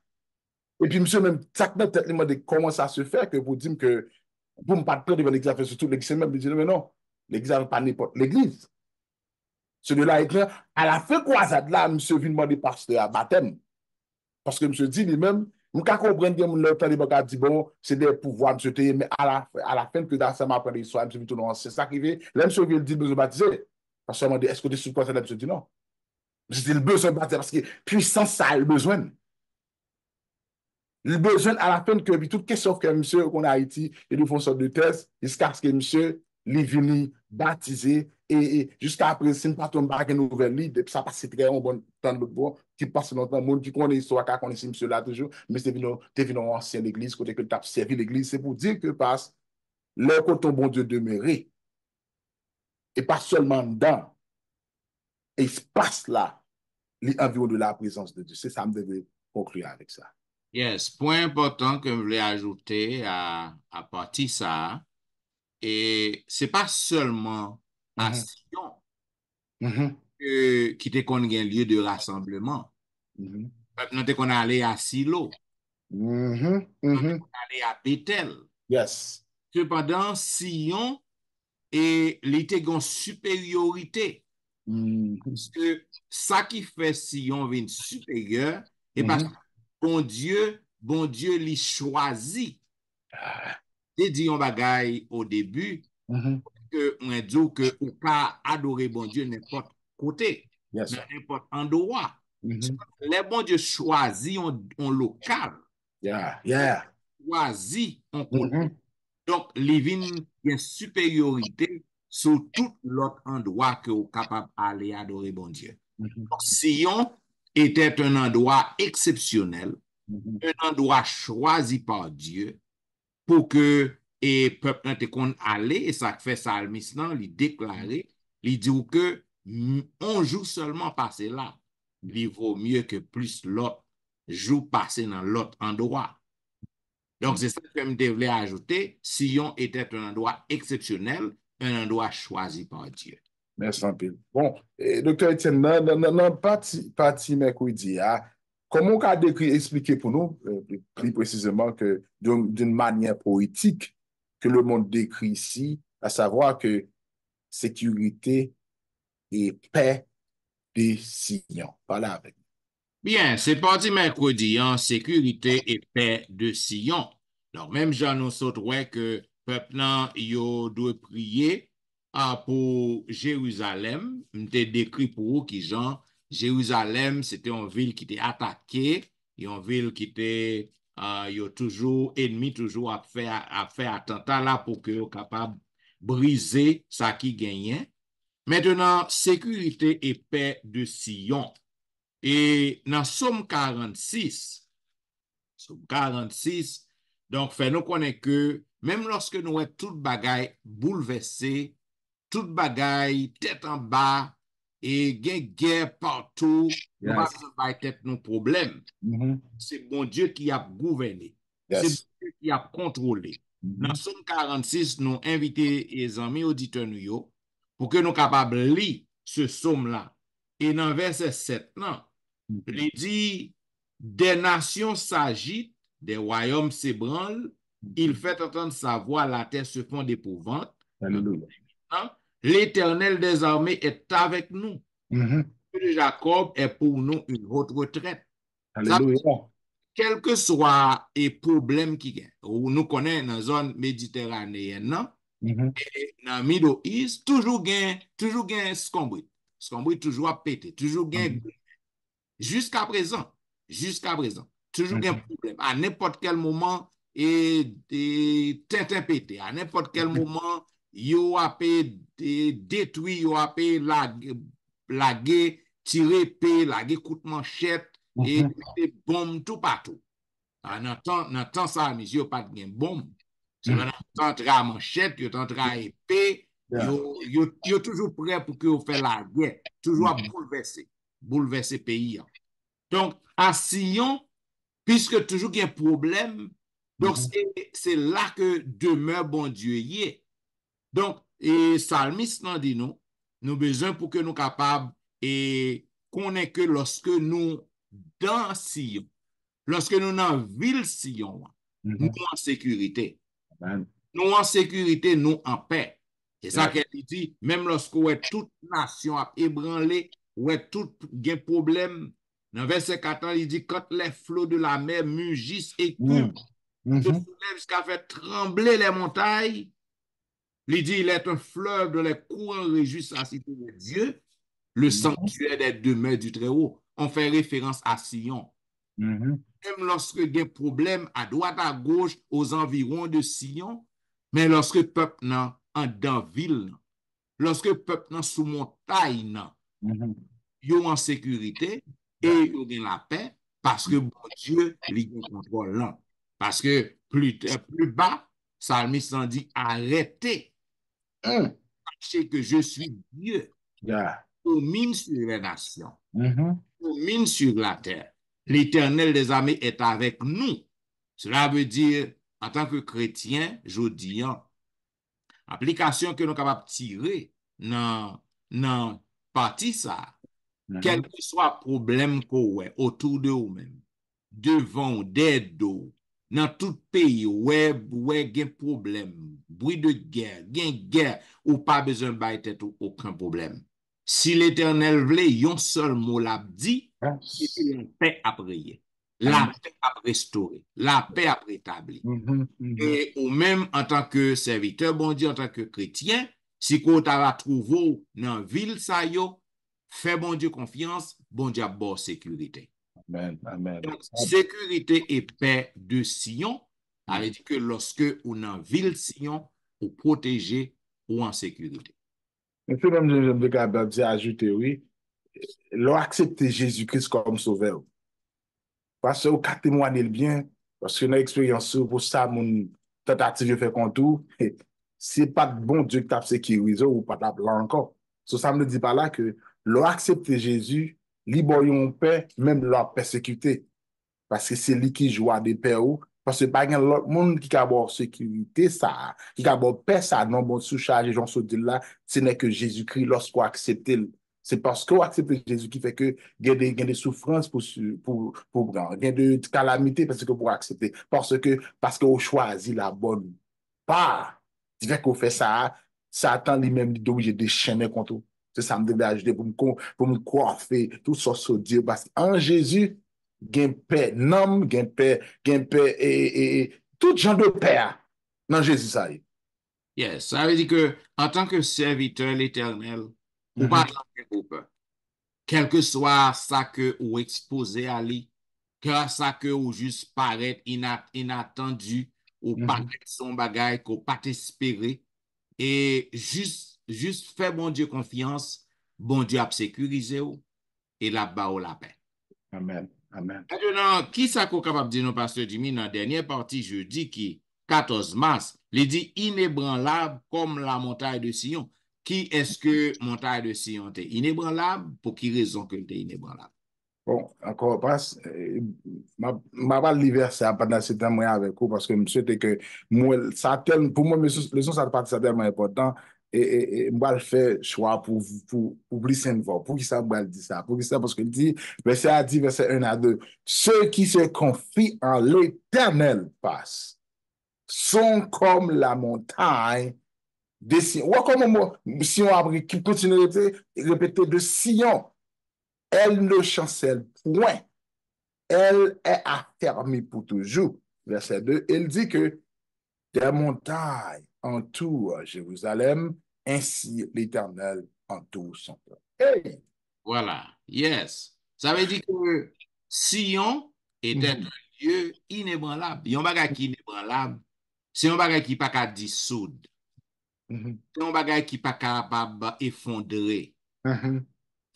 [SPEAKER 3] Et puis, monsieur, même, ça tête, il m'a dit comment ça se fait que vous dites que vous ne pas prendre devant l'église, surtout l'église même, il dit, mais non, l'église n'a pas n'importe l'église. Celui-là est clair. À la fin croisade là, monsieur vient demander pasteur à baptême. Parce que monsieur dit lui-même, nous ne comprenons pas, le temps de dit, bon, c'est des pouvoirs, monsieur, mais à la fin que dans ça m'a appris l'histoire, monsieur, c'est ça qui vient. Là, monsieur vient dire, besoin de baptiser. Parce que m'a dit, est-ce que tu es sur quoi ça? Monsieur dit non. C'était le besoin de baptiser parce que puissance, ça a le besoin. Le besoin à la fin que toute question que monsieur qu'on a Haïti et nous font sorte de test jusqu'à ce que monsieur les venu baptisé et jusqu'à après c'est pas tomber une nouvelle lit ça passe très un bon temps de bon qui passe longtemps monde qui connaît histoire qui connaît monsieur là toujours mais c'est venu ancien l'église côté que tu as servi l'église c'est pour dire que passe le côté bon Dieu demeuré et pas seulement dans espace là environ de la présence de Dieu. C'est ça, je devais conclure avec ça.
[SPEAKER 2] Yes, point important que je voulais ajouter à partir ça, et c'est pas seulement à
[SPEAKER 3] Mhm,
[SPEAKER 2] Sion
[SPEAKER 3] mhm,
[SPEAKER 2] qui te qu'on un lieu de rassemblement.
[SPEAKER 3] mhm,
[SPEAKER 2] Peuple nan te qu'on allé à Silo,
[SPEAKER 3] mhm,
[SPEAKER 2] nan te
[SPEAKER 3] mhm.
[SPEAKER 2] qu'on allé à Bethel.
[SPEAKER 3] Yes.
[SPEAKER 2] Cependant, Sion et l'été gon supériorité.
[SPEAKER 3] Mhm,
[SPEAKER 2] Parce que ça qui fait Sion vient supérieur, et parce que
[SPEAKER 3] mhm.
[SPEAKER 2] bon Dieu l'y choisit.
[SPEAKER 3] Ah,
[SPEAKER 2] Te dit yon bagay au début,
[SPEAKER 3] mhm.
[SPEAKER 2] que on dit que ou ka adorer bon Dieu n'importe côté,
[SPEAKER 3] Yes,
[SPEAKER 2] dans
[SPEAKER 3] sir.
[SPEAKER 2] n'importe endroit.
[SPEAKER 3] Mhm.
[SPEAKER 2] Les bon Dieu choisit en local,
[SPEAKER 3] Yeah, yeah.
[SPEAKER 2] choisit en côté.
[SPEAKER 3] Mhm,
[SPEAKER 2] Donc, les vins y a une supériorité sur tout l'autre endroit que vous capable d'aller adorer bon Dieu.
[SPEAKER 3] mhm,
[SPEAKER 2] Donc, Sion était un endroit exceptionnel,
[SPEAKER 3] mhm.
[SPEAKER 2] un endroit choisi par Dieu pour que et peuple nan te kon aller et ça fait Salmis nan li déclarer, li dit que on joue seulement passé là. Il vaut mieux que plus l'autre joue passé dans l'autre endroit. Donc, c'est ça que je devais ajouter. Sion était un endroit exceptionnel, un endroit choisi par Dieu.
[SPEAKER 3] Merci un peu. Bon, docteur Etienne, dans partie mercredi, comment on a décrit, expliquer pour nous, plus précisément que d'une manière poétique que le monde décrit ici, à savoir que sécurité et paix des Sion. Voilà avec.
[SPEAKER 2] Bien, c'est parti mercredi en sécurité et paix de Sion. Donc, même Jean nous saute ouais que peuple nan yo doit prier pour Jérusalem. M'te décrit pour vous qui Jean, Jérusalem, c'était une ville qui était attaquée, une ville qui était yo toujours ennemi, toujours à faire attentat là pour que yo capable briser ça qui gagnait. Maintenant, sécurité et paix de Sion. Et dans Somme 46, donc fait nous connaître que même lorsque nous avons toute bagaille bouleversée, toute bagaille tête en bas, et gen guerre partout, nous pas
[SPEAKER 3] Yes.
[SPEAKER 2] besoin de tête nos problèmes.
[SPEAKER 3] Mhm.
[SPEAKER 2] C'est bon Dieu qui a gouverné. C'est bon
[SPEAKER 3] Yes.
[SPEAKER 2] Dieu qui a contrôlé. Dans
[SPEAKER 3] Mhm.
[SPEAKER 2] Somme 46, nous invitons les amis auditeurs nous pour que nous capables de lire ce somme-là. Et dans verset 7, non, il dit, des nations s'agitent, des royaumes s'ébranlent, il fait entendre sa voix, la terre se fond d'épouvante.
[SPEAKER 3] Alléluia.
[SPEAKER 2] L'Éternel des armées est avec nous.
[SPEAKER 3] Mhm.
[SPEAKER 2] Dieu de Jacob est pour nous une haute retraite. Ça,
[SPEAKER 3] Alléluia.
[SPEAKER 2] quel que soit les problèmes qui gagnent, nous connaissons dans la zone méditerranéenne, non?
[SPEAKER 3] Mhm.
[SPEAKER 2] Et dans le Middle East, toujours gain scombrit. Scombrit toujours a pété, toujours gain
[SPEAKER 3] Mhm.
[SPEAKER 2] jusqu'à présent, toujours gain
[SPEAKER 3] Mhm.
[SPEAKER 2] problème. À n'importe quel moment, tintin pété, à n'importe quel moment, yo a détruit, yo a lagué, tiré, lagué coup de manchette, et
[SPEAKER 3] Mhm.
[SPEAKER 2] des bombes tout partout. Dans le temps ça, monsieur, pas de bombe. C'est
[SPEAKER 3] Mhm.
[SPEAKER 2] maintenant entre à manchette, yo entre à épée,
[SPEAKER 3] Yeah.
[SPEAKER 2] yo toujours prêt pour que vous fassiez la guerre, toujours à
[SPEAKER 3] Mhm.
[SPEAKER 2] bouleverser pays. Donc, à Sion, puisque toujours il y a un problème, donc
[SPEAKER 3] Mhm.
[SPEAKER 2] c'est là que demeure bon Dieu y est. Donc, et Salmiste nan dit nous besoin pour que nous capables et connaître que lorsque nous dans Sion, lorsque nous dans ville Sion, nous
[SPEAKER 3] Mhm.
[SPEAKER 2] en sécurité.
[SPEAKER 3] Amen.
[SPEAKER 2] Nous en sécurité, nous en paix. C'est ça
[SPEAKER 3] Yeah.
[SPEAKER 2] qu'elle dit, même lorsque toute nation a ébranlé, tout gain problème. Dans verset 14, il dit, quand les flots de la mer mugissent et
[SPEAKER 3] Mhm.
[SPEAKER 2] se
[SPEAKER 3] Mhm.
[SPEAKER 2] soulèvent jusqu'à faire trembler les montagnes, il dit, il est un fleuve dont les courants réjouissent la cité de Dieu, le
[SPEAKER 3] Mhm.
[SPEAKER 2] sanctuaire des demeures du Très-Haut. On fait référence à Sion.
[SPEAKER 3] Mhm.
[SPEAKER 2] Même lorsque il y a des problèmes à droite, à gauche, aux environs de Sion, mais lorsque le peuple nan en dans ville, lorsque le peuple nan sous montagne,
[SPEAKER 3] Mhm.
[SPEAKER 2] yo en sécurité
[SPEAKER 3] Yeah.
[SPEAKER 2] et yo gen la paix parce que bon Dieu li gen contrôle là. Parce que plus bas, Psalmiste en dit arrêtez, sachez que je suis Dieu,
[SPEAKER 3] Yeah.
[SPEAKER 2] domine sur les nations.
[SPEAKER 3] Mhm.
[SPEAKER 2] domine sur la terre. L'Éternel des armées est avec nous. Cela veut dire, en tant que chrétien, je dis, application que nous sommes capables de tirer dans partie ça, quel que soit le problème qu'on a autour de vous-même, devant, derrière, dans tout pays, ouais, gen problème, bruit de guerre, gen guerre, ou pas besoin de tête ou aucun problème. Si l'Éternel voulait, yon seul mot l'a dit, et puis la paix a prié. La paix a restauré, la paix a rétabli. Et ou même en tant que serviteur, bon Dieu, en tant que chrétien, si qu'on t'a trouvé dans la ville, ça yo, fais bon Dieu confiance, bon Dieu a bonne sécurité.
[SPEAKER 3] Amen, amen.
[SPEAKER 2] Donc, sécurité et paix de Sion, ça veut dire que lorsque on est en ville Sion, ou protégé ou en sécurité.
[SPEAKER 3] Et puis même, je vais capable de ajouter, oui, l'on accepte Jésus-Christ comme sauveur. Parce que vous témoignez le bien, parce que dans l'expérience, pour ça, mon tentative de faire contour, c'est pas de bon Dieu qui t'a sécurisé ou pas t'a là encore. Ça me dit pas là que l'on accepte Jésus, libérons paix, même leur persécuté. Parce que c'est lui qui joue à des paix ou, parce que pas l'autre monde qui a avoir sécurité, ça, qui a avoir paix, ça, non, bon, sous-chargé, j'en sais de là, ce n'est que Jésus-Christ lorsqu'on accepte. C'est parce qu'on accepte Jésus qui fait que il y a des souffrances pour il y a des calamités parce que pour accepter. Parce qu'on choisit la bonne part. Tu fait qu'on fait ça, Satan lui-même dit obligé de déchaîner contre vous. C'est ça me devait ajouter pour me coiffer, tout ça sur Dieu. Parce qu'en Jésus, gen paix, nom, gen paix et tout genre de paix dans Jésus ça y est.
[SPEAKER 2] Yes, ça veut dire que en tant que serviteur l'Éternel, ou pas tranquille peur. Quel que soit ça que ou exposé à lui, que ça que ou juste paraît inattendu, ou paraît son bagage qu'on pas espéré, et juste faire bon Dieu confiance, bon Dieu a sécurisé ou, et là-bas ou la paix.
[SPEAKER 3] Amen, amen.
[SPEAKER 2] Maintenant, qui ça qu'on capable de dire, nous, pasteur Jimmy, dans la dernière partie, jeudi, qui 14 mars, il dit inébranlable comme la montagne de Sion. Qui est-ce que montagne de Sion était inébranlable? Pour qui raison que était inébranlable?
[SPEAKER 3] Bon, encore pas, ma pas le verset pendant ce temps moi avec vous parce que je souhaite que moi, ça tellement, pour moi, leçon ça partie c'est tellement important et moi le faire choix pour plus simple, pour qui ça me dit ça, pour qui ça, parce que il dit, verset a dit, verset 1 à 2, ceux qui se confient en l'Éternel passent, sont comme la montagne de Sion. Ou comme Sion a qui continue de répéter de Sion. Elle ne chancelle point. Elle est affermie pour toujours. Verset 2, il dit que des montagnes entourent Jérusalem, ainsi l'Éternel entoure son peuple. Hey!
[SPEAKER 2] Voilà, yes. Ça veut dire que Sion était un lieu inébranlable. Yon bagay qui inébranlable, c'est un bagay qui pas qu'à dissoudre. C'est un bagay qui pas capable effondrer.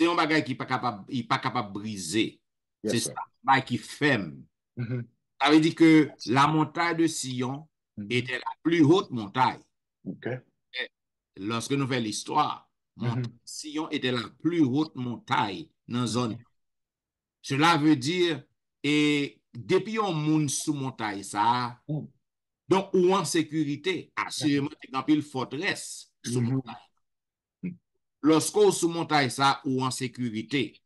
[SPEAKER 2] C'est un bagay qui pas capable briser.
[SPEAKER 3] Yes,
[SPEAKER 2] C'est
[SPEAKER 3] sir.
[SPEAKER 2] ça, bagay qui ferme. Ça veut dire que la montagne de Sion était la plus haute montagne.
[SPEAKER 3] Okay.
[SPEAKER 2] Lorsque nous faisons l'histoire, Sion était la plus haute montagne dans la zone. Cela veut dire, et depuis on monte sous montagne, ça, donc ou en sécurité, assurément, il y a une forteresse sous montagne. Lorsqu'on sous montagne, ça, ou en sécurité,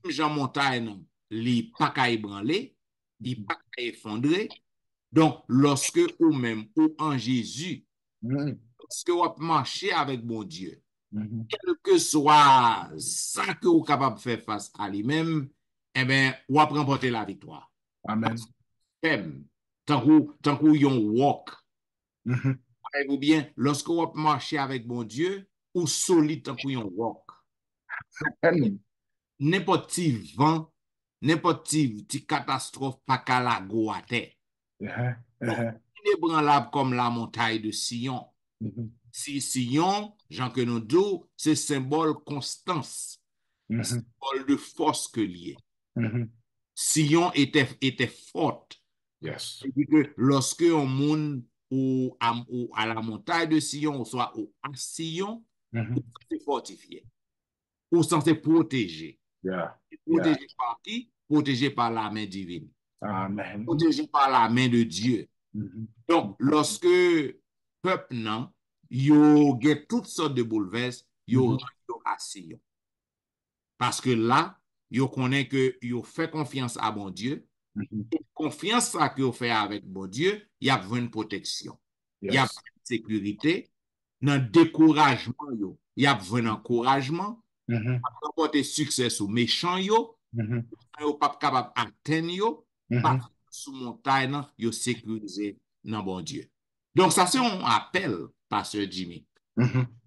[SPEAKER 2] Jean montagne, il pas qu'à ébranler, il pas qu'à effondrer. Donc, lorsque ou même, ou en Jésus, lorsque vous marchez avec mon Dieu, quel que soit ça que vous êtes capable de faire face à lui-même, eh bien, vous allez remporter la victoire.
[SPEAKER 3] Amen.
[SPEAKER 2] Tant que vous walk. Ou bien, lorsque vous marchez avec mon Dieu, ou solide tant que vous walk. N'importe qui vent, n'importe qui catastrophe, pas qu'à la go à terre. Inébranlable comme la montagne de Sion. Si Sion, Jean que nous disons, c'est symbole constance, symbole de force que lié. Sion était forte.
[SPEAKER 3] Yes.
[SPEAKER 2] Que lorsque on monte à la montagne de Sion, ou soit à Sion, on s'est fortifié, ou s'est protégé.
[SPEAKER 3] Yeah. Yeah.
[SPEAKER 2] Protégé par qui? Protégé par la main divine.
[SPEAKER 3] Amen.
[SPEAKER 2] Protégé par la main de Dieu. Donc, lorsque peuple nan, yo get toutes sortes de bouleverses, yo assis. Parce que là, yo connaît que yo fait confiance à bon Dieu. Confiance ça que yo fait avec bon Dieu, il y a besoin de protection. Il y a besoin de sécurité. Dans le découragement, il y a besoin d'encouragement. Apporter succès aux méchants, yo pas capable d'atteindre yo, pas sous montagne, yo sécurisé dans bon Dieu. Donc, ça, c'est un appel, Pasteur Jimmy,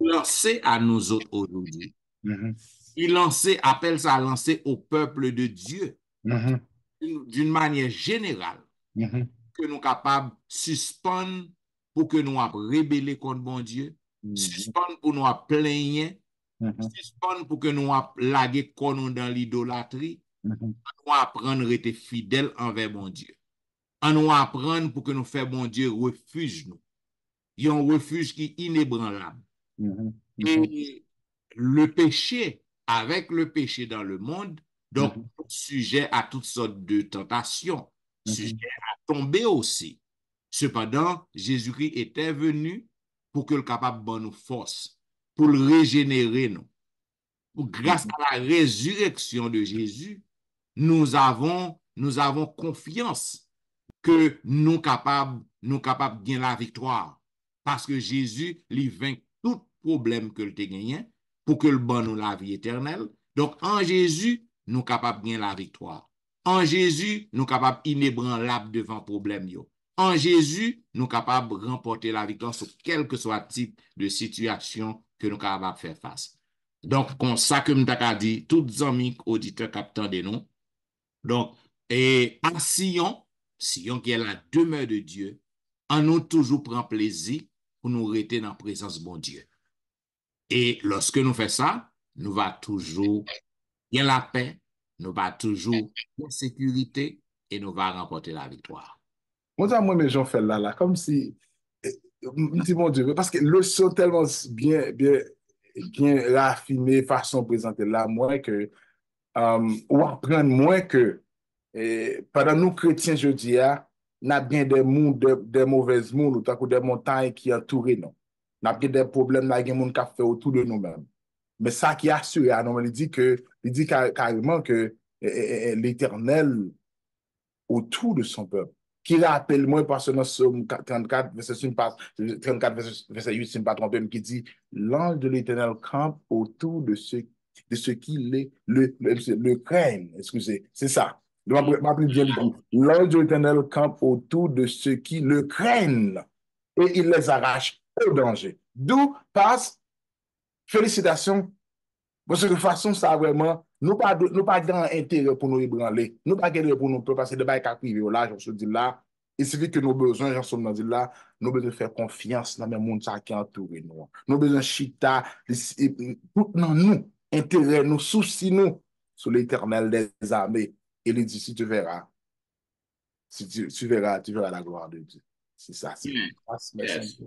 [SPEAKER 2] lancé à nous autres aujourd'hui. Il appelle ça à lancer au peuple de Dieu d'une manière générale que nous sommes capables de suspendre pour que nous rébellions contre bon Dieu, suspendre pour nous plaigner, suspendre pour que nous laguer dans l'idolâtrie, nous apprendre à être fidèles envers bon Dieu. On nous apprendre pour que nous fassions bon Dieu refuge nous. Il y a un refuge qui est inébranlable. Et le péché, avec le péché dans le monde, donc sujet à toutes sortes de tentations, sujet à tomber aussi. Cependant, Jésus-Christ était venu pour que le capable de nous force, pour le régénérer nous. Grâce à la résurrection de Jésus, nous avons confiance que nous capables de gagner la victoire. Parce que Jésus, lui vainc tout problème que le te gagné pour que le bon nous la vie éternelle. Donc, en Jésus, nous capables de gagner la victoire. En Jésus, nous capables inébranlables devant problème yo. En Jésus, nous capables de remporter la victoire sur quel que soit type de situation que nous capables de faire face. Donc, comme ça que nous avons dit, tous les amis auditeurs captants de nous. Donc, et à Sion qui est la demeure de Dieu, en nous toujours prend plaisir pour nous rester dans la présence de bon Dieu. Et lorsque nous faisons ça, nous va toujours bien la paix, nous va toujours la sécurité et nous va remporter la victoire.
[SPEAKER 3] Moi, mes gens font là, comme si, dis mon Dieu, parce que le son tellement bien raffiné, façon présentée là, moi, que, ou apprendre moins que, pendant nous chrétiens, je dis, n'a bien des mondes, des mauvaises mondes, ou tant des montagnes qui entourent nous. N'a bien des problèmes, n'a bien des monde qui fait autour de nous-mêmes. Mais ça qui assure, il dit carrément que l'Éternel autour de son peuple, qui rappelle moi parce que dans Somme 34, verset 8, si je ne me trompe pas, qui dit, l'ange de l'Éternel campe autour de ceux qui le craignent. Excusez, c'est ça. L'ange de l'Éternel campe autour de ceux qui le craignent et il les arrache au danger. D'où passe félicitations. Parce que de toute façon, ça vraiment, nous pas grand intérêt pour nous ébranler. Nous pas intérêt pour nous passer de bail privé là, je dis là. Il suffit que nos besoins, j'en sommes dit là, nous besoin de faire confiance dans le monde qui entoure nous. Nous besoin chita, tout dans nous, intérêt, nous soucis nous sur l'Éternel des armées. Et il dit, si tu verras, tu verras la gloire de Dieu. C'est ça.
[SPEAKER 2] Yes.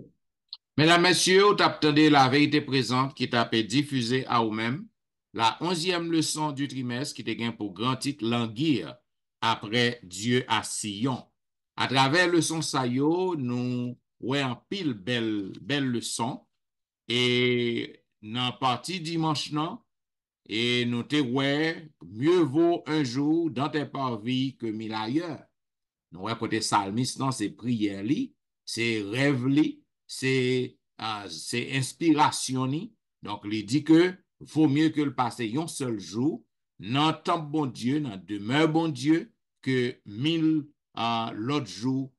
[SPEAKER 2] Mesdames, messieurs, vous attendez la vérité présente qui t'a diffusée à vous-même. La 11e leçon du trimestre qui te gagne pour grand titre Languir après Dieu à Sion. À travers leçon Sayo, nous voyons pile belle leçon. Et dans la partie dimanche, non, et nous te voyons mieux vaut un jour dans tes parvis que 1000 ailleurs. Nous voyons côté psalmiste, non, c'est prière li, c'est rêve li, c'est inspiration li. Donc, il dit que faut mieux que le passer un seul jour dans le temple bon Dieu, dans demeure bon Dieu, que 1000 l'autre jour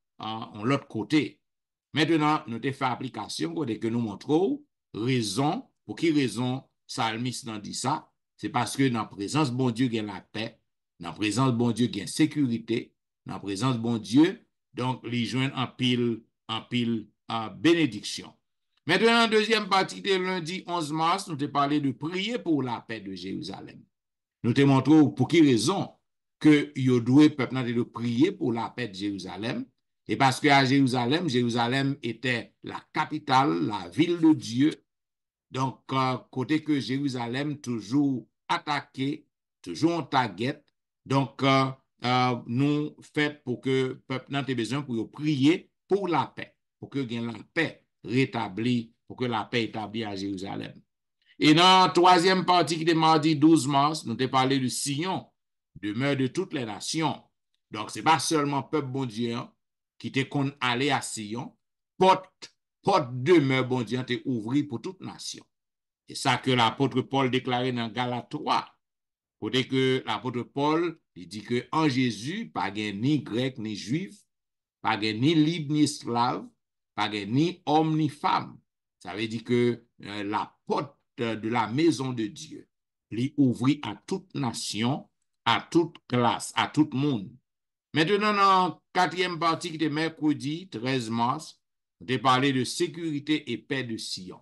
[SPEAKER 2] l'autre côté. Maintenant, nous te fait application que nous montrons raison, pour qui raison psalmiste nan dit ça, c'est parce que dans la présence bon Dieu, il y a la paix, dans la présence bon Dieu, il y a la sécurité, dans la présence bon Dieu, donc les joindre en pile bénédiction. Maintenant, en deuxième partie de lundi 11 mars, nous te parlé de prier pour la paix de Jérusalem. Nous te montrons pour qui raison que yo doué peuple de prier pour la paix de Jérusalem. Et parce que à Jérusalem était la capitale, la ville de Dieu. Donc, côté que Jérusalem toujours attaqué, toujours en target. Donc, nous faisons pour que le peuple n'a pas besoin pour prier pour la paix, pour que la paix rétablie, pour que la paix établie à Jérusalem. Et dans la troisième partie qui est mardi 12 mars, nous avons parlé de Sion, demeure de toutes les nations. Donc, ce n'est pas seulement le peuple bon Dieu qui était allé à Sion, porte demeure bon Dieu est ouverte pour toute nation. C'est ça que l'apôtre Paul déclarait dans Galates 3. Côté que l'apôtre Paul, il dit que en Jésus, pas ni grec ni juif, pas ni libre ni esclave, pas ni homme ni femme. Ça veut dire que la porte de la maison de Dieu, lui ouvrit à toute nation, à toute classe, à tout monde. Maintenant, dans la quatrième partie qui était mercredi 13 mars, on a parlé de sécurité et paix de Sion.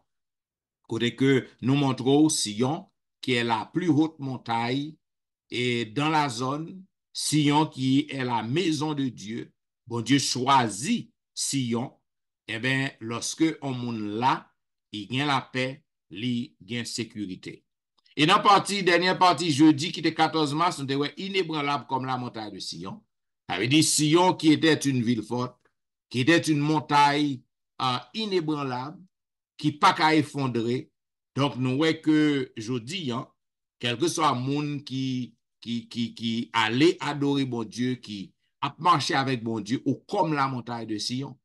[SPEAKER 2] Côté que nous montrons Sion, qui est la plus haute montagne, et dans la zone, Sion, qui est la maison de Dieu, bon Dieu choisit Sion, et bien, lorsque on monte là, il gagne la paix, il gagne sécurité. Et dans la dernière partie, jeudi, qui était 14 mars, on était inébranlable comme la montagne de Sion. Ça veut dire Sion, qui était une ville forte, qui était une montagne inébranlable, qui pas qu'à effondrer. Donc, nous voyons que jeudi, quel que soit le monde qui allait adorer bon Dieu, qui a marché avec bon Dieu, ou comme la montagne de Sion,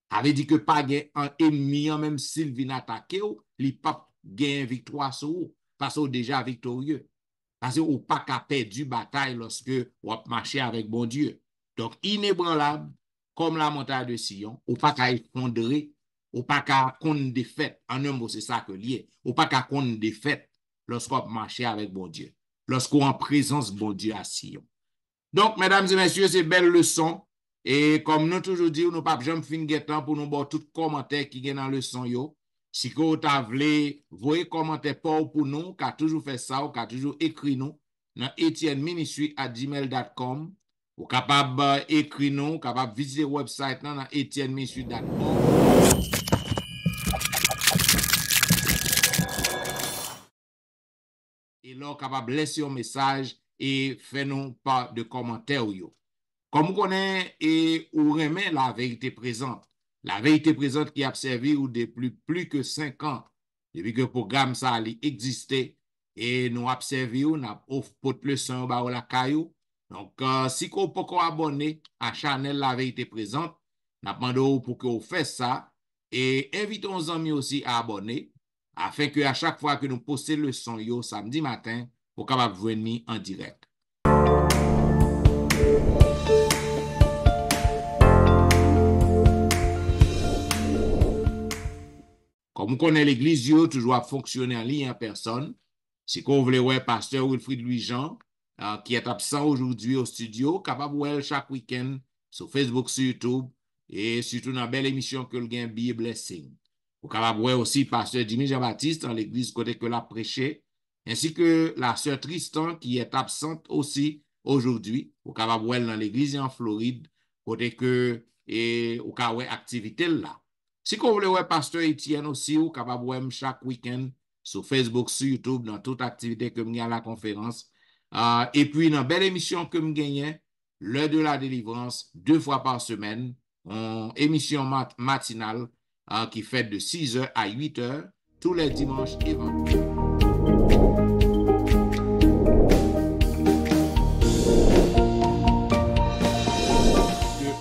[SPEAKER 2] avait dit que pas un ennemi, même s'il vient attaquer, il pas gagne victoire sur vous, parce que déjà victorieux. Parce que vous pas qu'à perdre du bataille lorsque vous marchez avec bon Dieu. Donc, inébranlable, comme la montagne de Sion, ou pas qu'à effondrer, ou pas qu'à contre défaite. En un mot, c'est ça que lié. Ou pas qu'à contre défaite lorsqu'on marche avec bon Dieu. Lorsqu'on en présence bon Dieu à Sion. Donc, mesdames et messieurs, c'est belle leçon. Et comme nous toujours dit, nous pas jamais fin temps pour nous voir tout commentaire qui est dans le leçon yo. Si vous voulez, voyez commentaire pour nous, qu'a toujours fait ça, ou qu'a toujours écrit nous dans etienneministry@gmail.com. Ou capable écrire nous, capable visiter le website dans etienneministry.com. Et là, capable laisser un message et faire nous pas de commentaires. Comme vous connaissez et ou remet la vérité présente. La vérité présente qui a servi ou depuis plus que 5 ans, depuis que le programme ça a existé, et nous a servi ou n'a offre pour le son ba ou la caillou. Donc, si vous pouvez vous abonner à la chaîne La Vérité Présente, nous demandons pour que vous fassiez ça et invitons nos amis aussi à abonner afin que à chaque fois que nous postons le son yo samedi matin, vous capable venir en direct. Comme vous connaissez l'église, yo toujours fonctionner en ligne en personne. Si vous voulez voir pasteur Wilfrid Louis-Jean, qui est absent aujourd'hui au studio, capable de voir chaque week-end sur Facebook, sur YouTube, et surtout dans la belle émission que le gain Be Blessing. Vous capable de voir aussi pasteur Jimmy Jean-Baptiste dans l'église côté que l'a prêché, ainsi que la sœur Tristan qui est absente aussi aujourd'hui. Vous capable de voir dans l'église en Floride, côté que et vous capable de voir activité là. Si vous voulez voir pasteur Etienne aussi, vous capable de voir chaque week-end sur Facebook, sur YouTube, dans toute activité que je gagne à la conférence. Et puis, dans une belle émission que je gagne, l'heure de la délivrance, 2 fois par semaine, une émission matinale qui fait de 6h à 8h, tous les dimanches et vendredis.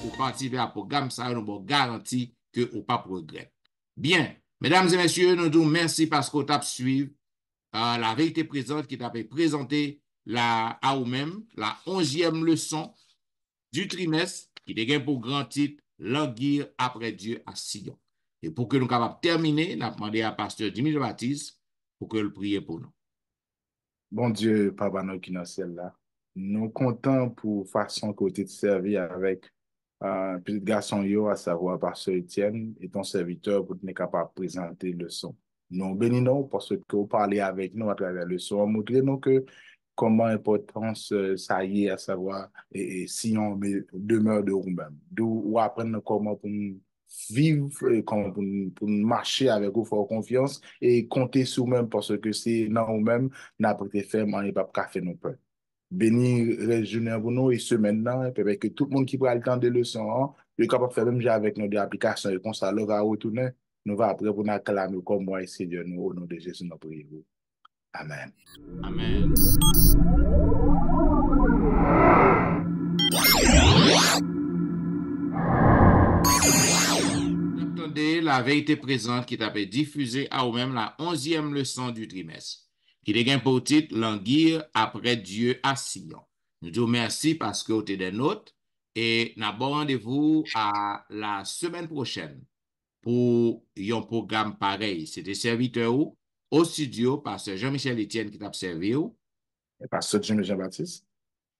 [SPEAKER 2] Pour participer à programme, ça nous garantit que vous pas progrès. Bien, mesdames et messieurs, nous vous remercions parce que vous avez suivi la vérité présente qui t'a présenté à vous-même la 11e leçon du trimestre qui est pour grand titre Languir après Dieu à Sion. Et pour que nous capables de terminer, nous avons demandé à pasteur Jimmy Jean-Baptiste pour que le prie pour nous.
[SPEAKER 3] Bon Dieu, Papa nous qui dans le ciel là, nous comptons pour façon que tu te servi avec un petit garçon yo, à savoir pasteur Etienne et ton serviteur pour être capable de présenter le son. Nous bénissons parce que vous parlez avec nous à travers le son, montrez nous que comment importance ça y est, à savoir et si on demeure de nous-mêmes. D'où ou apprendre comment pour vivre, comment pour marcher avec vous, faire confiance et compter sur nous-mêmes parce que c'est non nous-mêmes n'a pas été fait, mais il n'y a pas faire nos peur. bénir les journées pour nous et semaine là, et que tout le monde qui prend le temps de leçons, est capable de faire même avec nos applications et comme ça, là, va retourner, nous va après pour nous acclamer comme moi et Seigneur, nous, au nom de Jésus, nous prions. Amen.
[SPEAKER 2] Amen. Attendez la vérité présente qui t'a fait diffuser à ou même la 11e leçon du trimestre, qui est pour titre Languir après Dieu à Sion. Nous disons merci parce que vous êtes des nôtres et nous avons rendez-vous à la semaine prochaine pour un programme pareil. C'était serviteur au studio par Jean-Michel Etienne qui t'a servi.
[SPEAKER 3] Et pasteur Jean-Baptiste.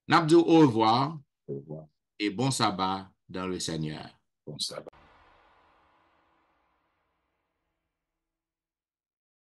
[SPEAKER 2] Nous disons au revoir
[SPEAKER 3] Au revoir.
[SPEAKER 2] et bon sabbat dans le Seigneur.
[SPEAKER 3] Bon sabbat.